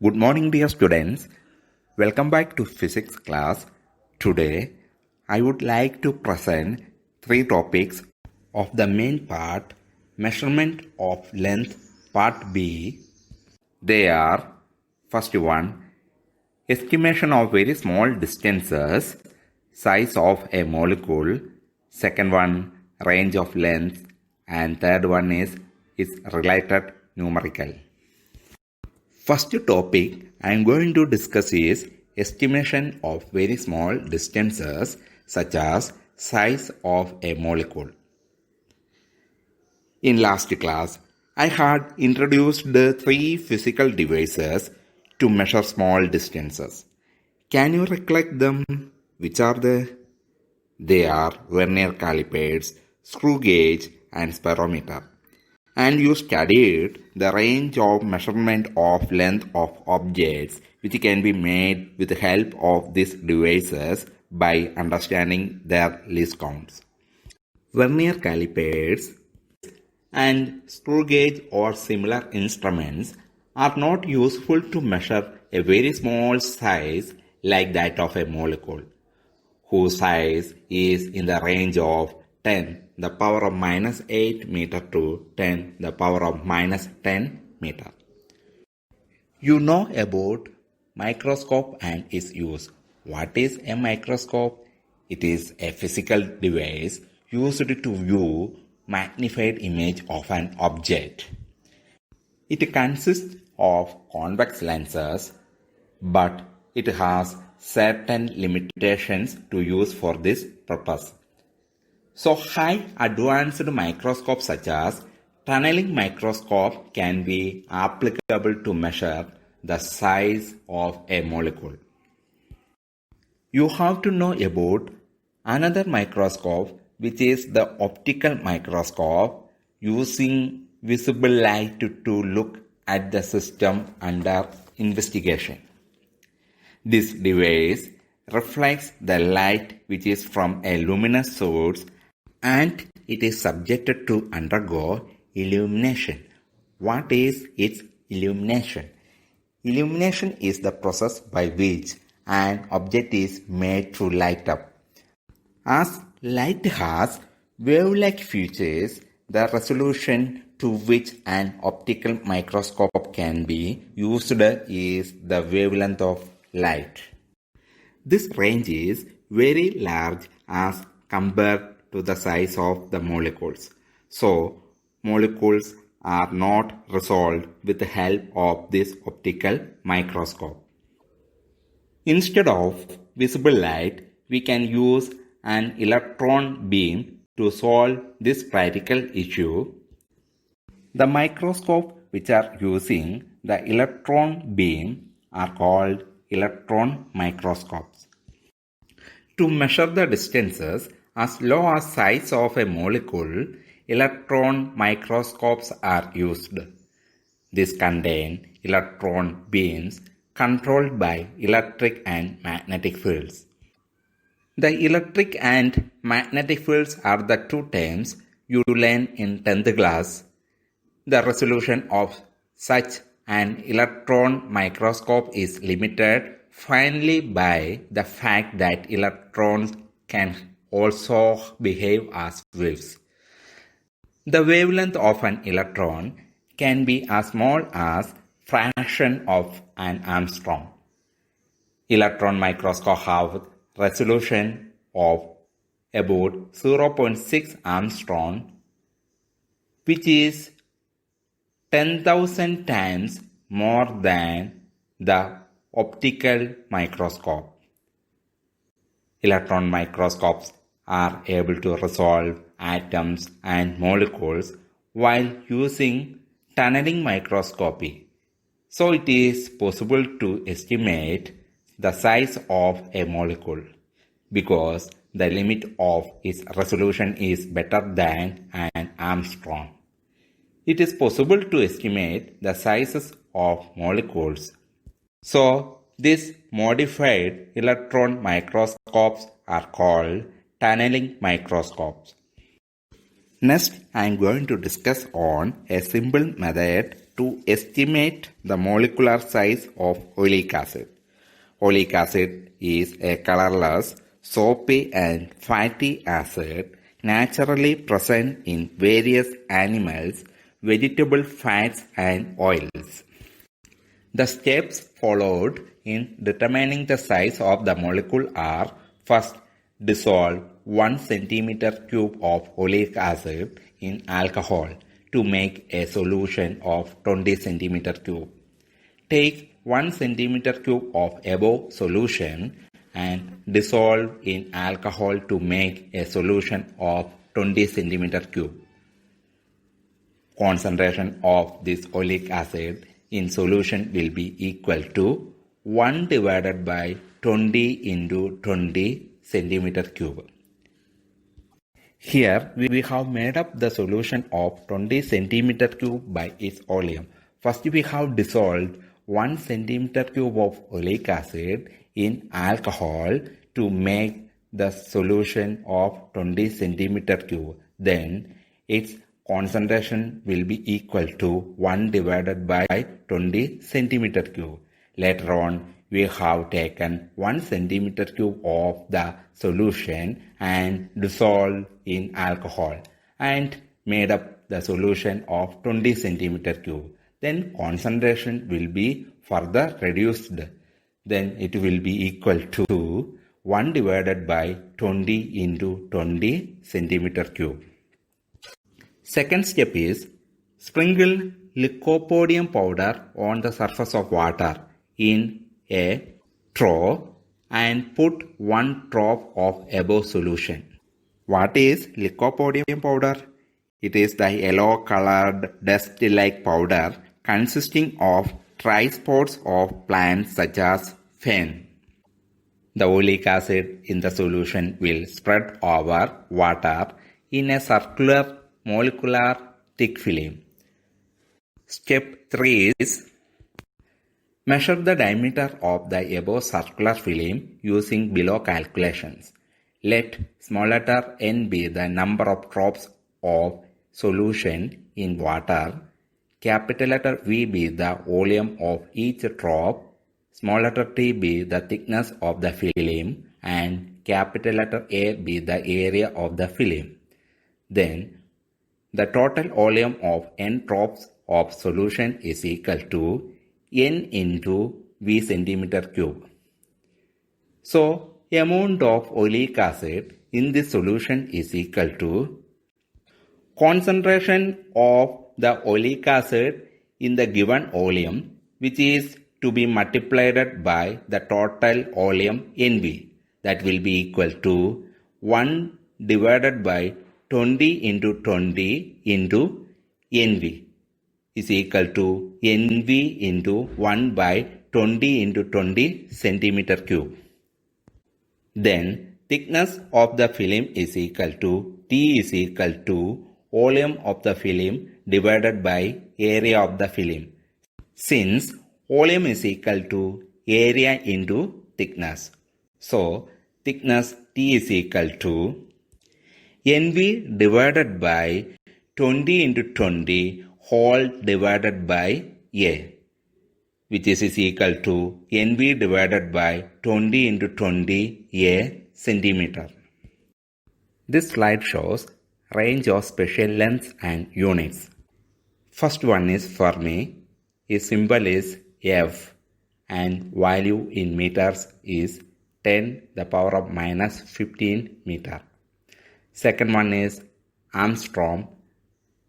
Good morning, dear students. Welcome back to physics class. Today, I would like to present three topics of the main part, measurement of length, part B. They are, first one, estimation of very small distances, size of a molecule. Second one, range of length. And third one is its related numerical. First topic I am going to discuss is estimation of very small distances such as size of a molecule. In last class, I had introduced the three physical devices to measure small distances. Can you recollect them? Which are they? They are vernier calipers, screw gauge and spirometer. And you studied the range of measurement of length of objects which can be made with the help of these devices by understanding their least counts. Vernier calipers and screw gauge or similar instruments are not useful to measure a very small size like that of a molecule, whose size is in the range of 10 the power of minus 8 meter to 10 the power of minus 10 meter. You know about microscope and its use. What is a microscope? It is a physical device used to view magnified image of an object. It consists of convex lenses, but it has certain limitations to use for this purpose. So high advanced microscopes such as tunneling microscope can be applicable to measure the size of a molecule. You have to know about another microscope, which is the optical microscope, using visible light to look at the system under investigation. This device reflects the light which is from a luminous source and it is subjected to undergo illumination. What is its illumination? Illumination is the process by which an object is made to light up. As light has wave-like features, the resolution to which an optical microscope can be used is the wavelength of light. This range is very large as compared to the size of the molecules. So, molecules are not resolved with the help of this optical microscope. Instead of visible light, we can use an electron beam to solve this practical issue. The microscope which are using the electron beam are called electron microscopes. To measure the distances as low as size of a molecule, electron microscopes are used. These contain electron beams controlled by electric and magnetic fields. The electric and magnetic fields are the two terms you learn in 10th class. The resolution of such an electron microscope is limited finally by the fact that electrons can also behave as waves. The wavelength of an electron can be as small as fraction of an angstrom. Electron microscopes have resolution of about 0.6 angstrom, which is 10,000 times more than the optical microscope. Electron microscopes are able to resolve atoms and molecules while using tunneling microscopy. So it is possible to estimate the size of a molecule because the limit of its resolution is better than an angstrom. It is possible to estimate the sizes of molecules. So these modified electron microscopes are called tunneling microscopes. Next, I am going to discuss on a simple method to estimate the molecular size of oleic acid. Oleic acid is a colorless, soapy and fatty acid naturally present in various animals, vegetable fats and oils. The steps followed in determining the size of the molecule are: first, dissolve 1 cm³ of oleic acid in alcohol to make a solution of 20 cm³. Take 1 cm³ of above solution and dissolve in alcohol to make a solution of 20 cm³. Concentration of this oleic acid in solution will be equal to 1 divided by 20 into 20 cm³. Here we have made up the solution of 20 cm³ by its volume. First we have dissolved 1 cm³ of oleic acid in alcohol to make the solution of 20 cm³. Then its concentration will be equal to 1 divided by 20 cm³. Later on, we have taken 1 cm³ of the solution and dissolved in alcohol and made up the solution of 20 cm³. Then concentration will be further reduced. Then it will be equal to 1 divided by 20 into 20 cm³. Second step is sprinkle lycopodium powder on the surface of water in a trough and put 1 drop of above solution. What is lycopodium powder? It is the yellow colored dust-like powder consisting of trisports of plants such as fern. The oleic acid in the solution will spread over water in a circular molecular thick film. Step 3 is measure the diameter of the above circular film using below calculations. Let small letter n be the number of drops of solution in water, capital letter V be the volume of each drop, small letter t be the thickness of the film, and capital letter A be the area of the film. Then the total volume of n drops of solution is equal to n into V cm³. So, amount of oleic acid in this solution is equal to concentration of the oleic acid in the given volume, which is to be multiplied by the total volume Nv. That will be equal to 1 divided by 20 into 20 into Nv is equal to Nv into 1 by 20 into 20 cm³. Then thickness of the film is equal to T is equal to volume of the film divided by area of the film. Since volume is equal to area into thickness, so thickness T is equal to Nv divided by 20 into 20 whole divided by A, which is equal to Nv divided by 20 into 20 A centimeter. This slide shows range of special lengths and units. First one is Fermi. Its symbol is F and value in meters is 10 the power of minus 15 meter. Second one is Armstrong.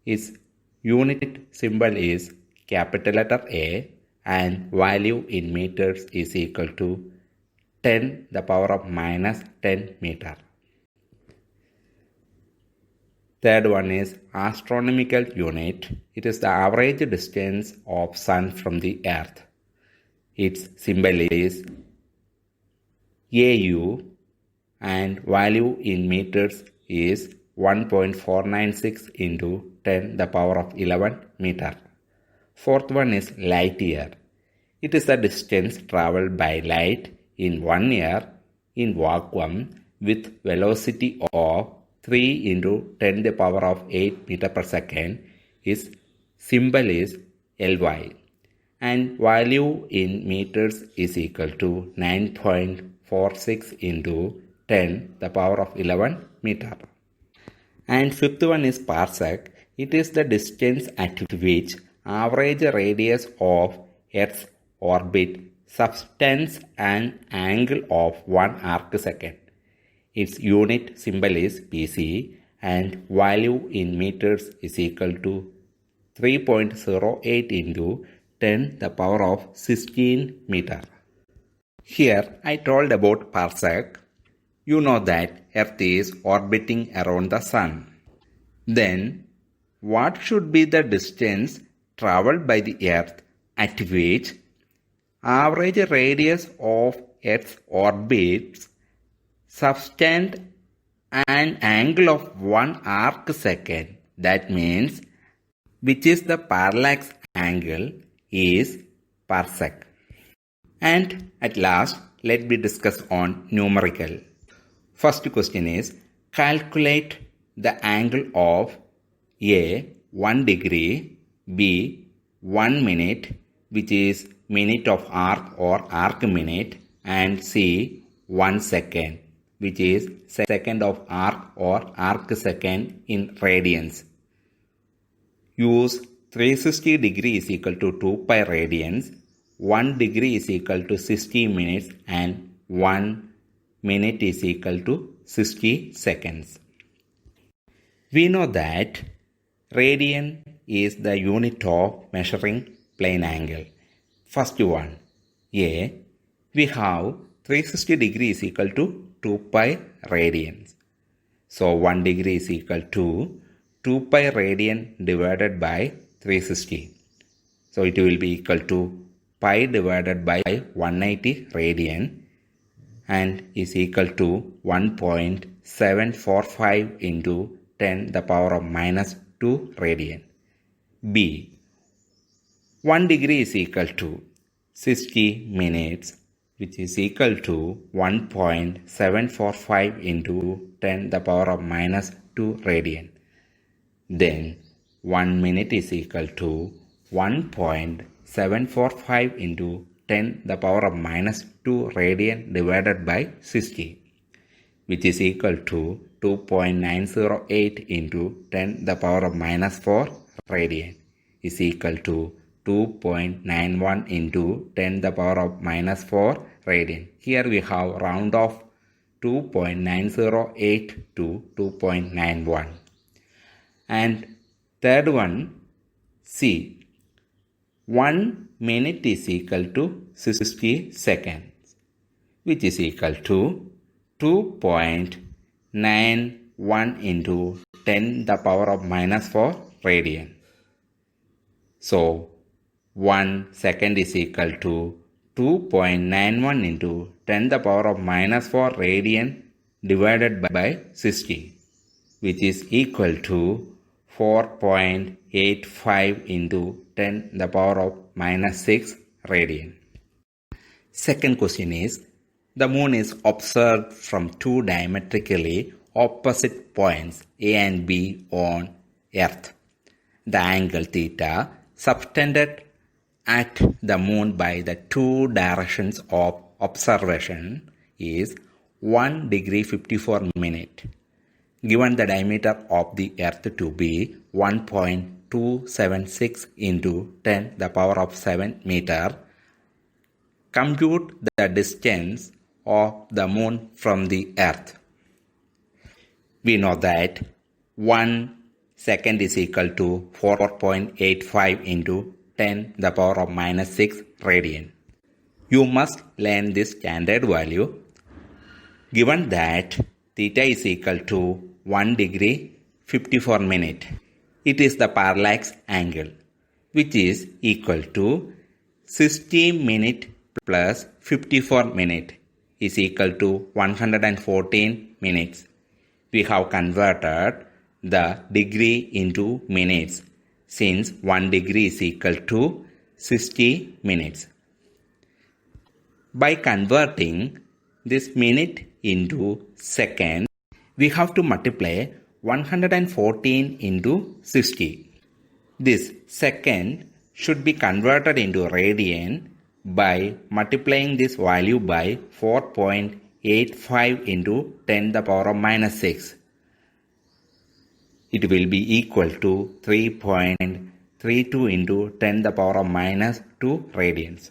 Its unit symbol is capital letter A and value in meters is equal to 10 the power of minus 10 meter. Third one is astronomical unit. It is the average distance of sun from the earth. Its symbol is AU and value in meters is 1.496 into 10 the power of 11 meter. Fourth one is light year. It is the distance traveled by light in 1 year in vacuum with velocity of 3 into 10 the power of 8 meter per second. Its symbol is Ly, and value in meters is equal to 9.46 into 10 the power of 11 meter. And fifth one is parsec. It is the distance at which average radius of Earth's orbit subtends an angle of 1 arc second. Its unit symbol is PC and value in meters is equal to 3.08 into 10 the power of 16 meter. Here I told about parsec. You know that Earth is orbiting around the Sun. Then, what should be the distance traveled by the Earth at which average radius of Earth's orbit subtends an angle of 1 arc second? That means, which is the parallax angle is parsec. And at last, let me discuss on numerical. First question is, calculate the angle of A 1 degree, B 1 minute, which is minute of arc or arc minute, and C 1 second, which is second of arc or arc second in radians. Use 360 degree is equal to 2 pi radians, 1 degree is equal to 60 minutes, and 1 minute is equal to 60 seconds. We know that radian is the unit of measuring plane angle. First one, A, we have 360 degree is equal to 2 pi radians. So 1 degree is equal to 2 pi radian divided by 360. So it will be equal to pi divided by 180 radian and is equal to 1.745 into 10 the power of minus 2 radian. B, 1 degree is equal to 60 minutes, which is equal to 1.745 into 10 the power of minus 2 radian. Then 1 minute is equal to 1.745 into 10 the power of minus 2 radian divided by 60, which is equal to 2.908 into 10 the power of minus 4 radian is equal to 2.91 into 10 the power of minus 4 radian. Here we have round off 2.908 to 2.91. And third one, C, 1 minute is equal to 60 seconds, which is equal to 2.91 into 10 the power of minus 4 radian. So 1 second is equal to 2.91 into 10 the power of minus 4 radian divided by 60, which is equal to 4.85 into 10 the power of minus 6 radian. Second question is, the moon is observed from two diametrically opposite points A and B on Earth. The angle theta subtended at the moon by the two directions of observation is 1 degree 54 minute. Given the diameter of the Earth to be 1.276 into 10 the power of 7 meter, compute the distance of the moon from the Earth. We know that 1 second is equal to 4.85 into 10 the power of minus 6 radian. You must learn this standard value. Given that theta is equal to 1 degree 54 minute, it is the parallax angle, which is equal to 60 minute plus 54 minute is equal to 114 minutes. We have converted the degree into minutes since 1 degree is equal to 60 minutes. By converting this minute into second, we have to multiply 114 into 60. This second should be converted into radian by multiplying this value by 4.85 into 10 the power of minus 6. It will be equal to 3.32 into 10 the power of minus 2 radians.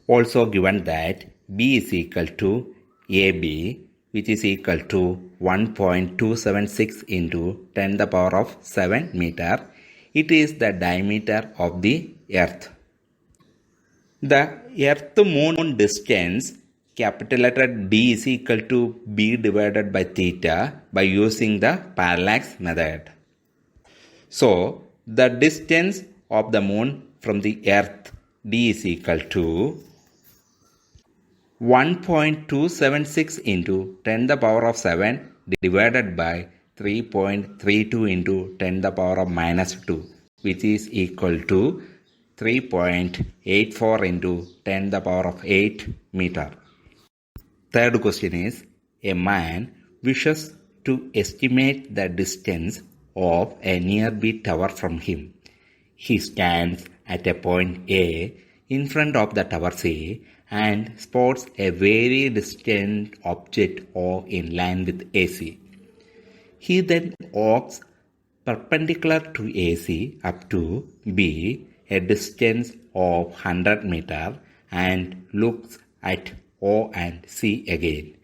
Also given that B is equal to AB, which is equal to 1.276 into 10 the power of 7 meter. It is the diameter of the earth. The earth-moon distance, capital letter D, is equal to B divided by theta by using the parallax method. So, the distance of the moon from the earth D is equal to 1.276 into 10 the power of 7 divided by 3.32 into 10 the power of minus 2, which is equal to 3.84 into 10 the power of 8 meter. Third question is, a man wishes to estimate the distance of a nearby tower from him. He stands at a point A in front of the tower C and spots a very distant object O in line with AC. He then walks perpendicular to AC up to B, a distance of 100 meter, and looks at O and C again.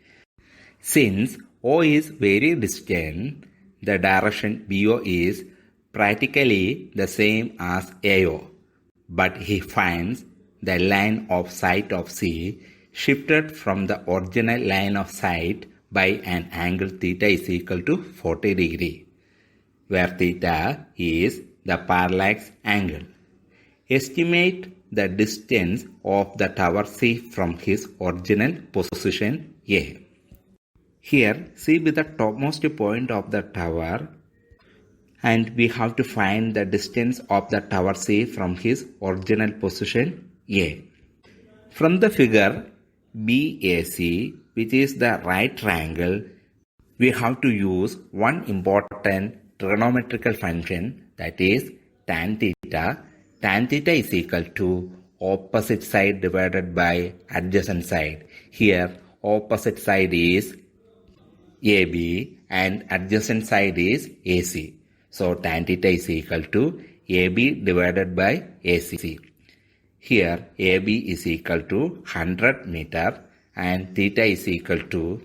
Since O is very distant, the direction BO is practically the same as AO, but he finds the line of sight of C shifted from the original line of sight by an angle theta is equal to 40 degree, where theta is the parallax angle. Estimate the distance of the tower C from his original position A. Here, C be the topmost point of the tower, and we have to find the distance of the tower C from his original position A. From the figure BAC, which is the right triangle, we have to use one important trigonometrical function, that is tan theta. Tan theta is equal to opposite side divided by adjacent side. Here, opposite side is AB and adjacent side is AC. So, tan theta is equal to AB divided by AC. Here, AB is equal to 100 meter and theta is equal to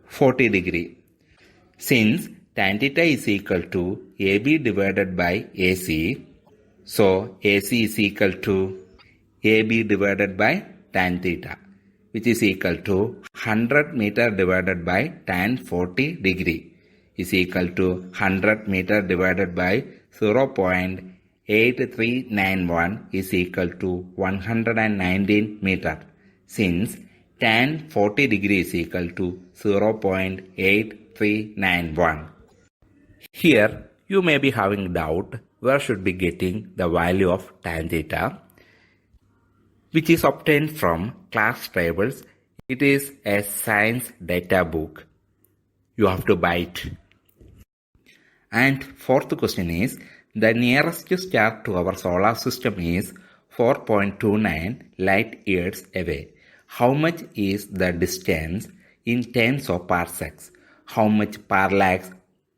40 degree. Since tan theta is equal to AB divided by AC, so AC is equal to AB divided by tan theta, which is equal to 100 meter divided by tan 40 degree is equal to 100 meter divided by 0.8391 is equal to 119 meter. Since tan 40 degree is equal to 0.8391. Here you may be having doubt where should be getting the value of tan theta, which is obtained from class tables. It is a science data book. You have to buy it. And fourth question is, the nearest star to our solar system is 4.29 light years away. How much is the distance in terms of parsecs? How much parallax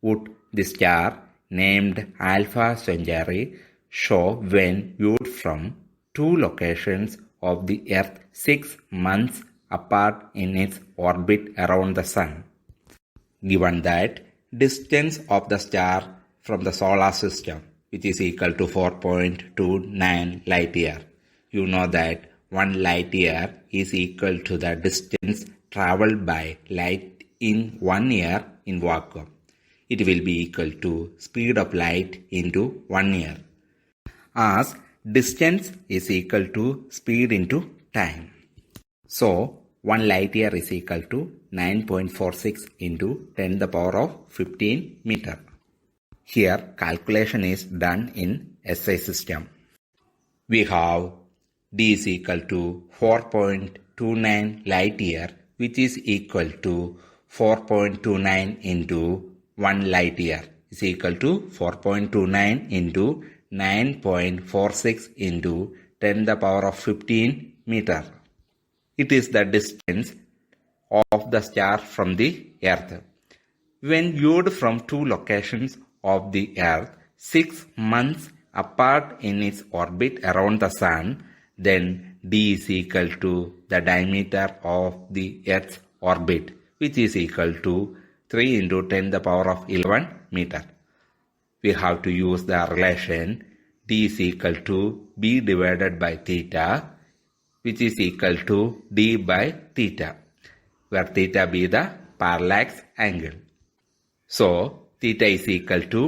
would the star named Alpha Centauri show when viewed from two locations of the Earth 6 months apart in its orbit around the Sun? Given that distance of the star from the solar system, which is equal to 4.29 light year, you know that 1 light year is equal to the distance traveled by light in 1 year in vacuum. It will be equal to speed of light into 1 year, as distance is equal to speed into time. So, 1 light year is equal to 9.46 into 10 the power of 15 meter. Here, calculation is done in SI system. We have D is equal to 4.29 light year, which is equal to 4.29 into 1 light year is equal to 4.29 into 9.46 into 10 the power of 15 meter. It is the distance of the star from the Earth. When viewed from two locations of the Earth 6 months apart in its orbit around the Sun, then d is equal to the diameter of the Earth's orbit, which is equal to 3 into 10 the power of 11 meter. We have to use the relation d is equal to b divided by theta, which is equal to d by theta, where theta be the parallax angle. So, theta is equal to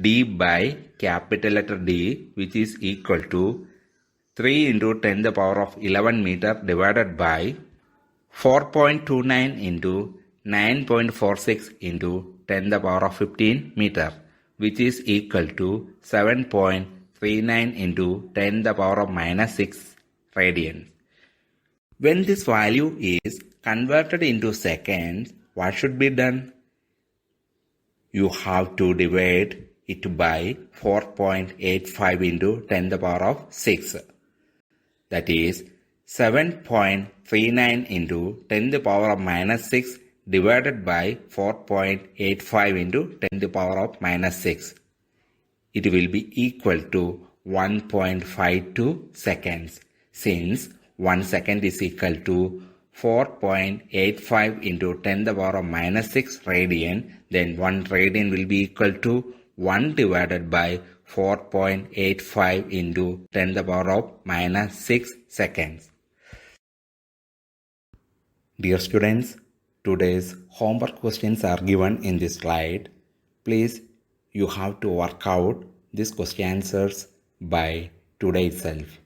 d by capital letter D, which is equal to 3 into 10 the power of 11 meter divided by 4.29 into 9.46 into 10 the power of 15 meter, which is equal to 7.39 into 10 the power of minus 6 radians. When this value is converted into seconds, what should be done? You have to divide it by 4.85 into 10 the power of 6. That is 7.39 into 10 the power of minus 6 divided by 4.85 into 10 the power of minus 6. It will be equal to 1.52 seconds, since 1 second is equal to 4.85 into 10 the power of minus 6 radian, then 1 radian will be equal to 1 divided by 4.85 into 10 the power of minus 6 seconds. Dear students, today's homework questions are given in this slide. Please, you have to work out these question answers by today itself.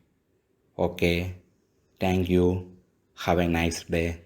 Okay, thank you. Have a nice day.